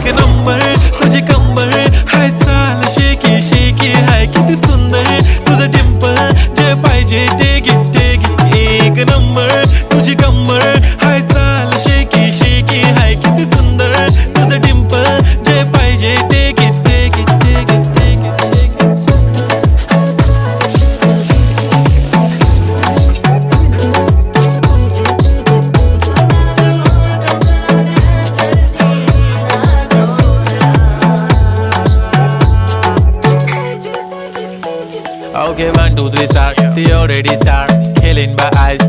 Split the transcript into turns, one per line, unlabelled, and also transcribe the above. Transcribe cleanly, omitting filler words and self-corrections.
एक नंबर तुझी कंबर हाय चाल शेकी शेकी हाय किती सुंदर तुझं डिंपल जे पाहिजे ते घे एक नंबर तुझी कंबर हाय चाल शेकी शेकी हाय किती सुंदर तुझं डिंपल जे पाहिजे ते घे Okay, 1, 2, 3, start. They already start killing my eyes.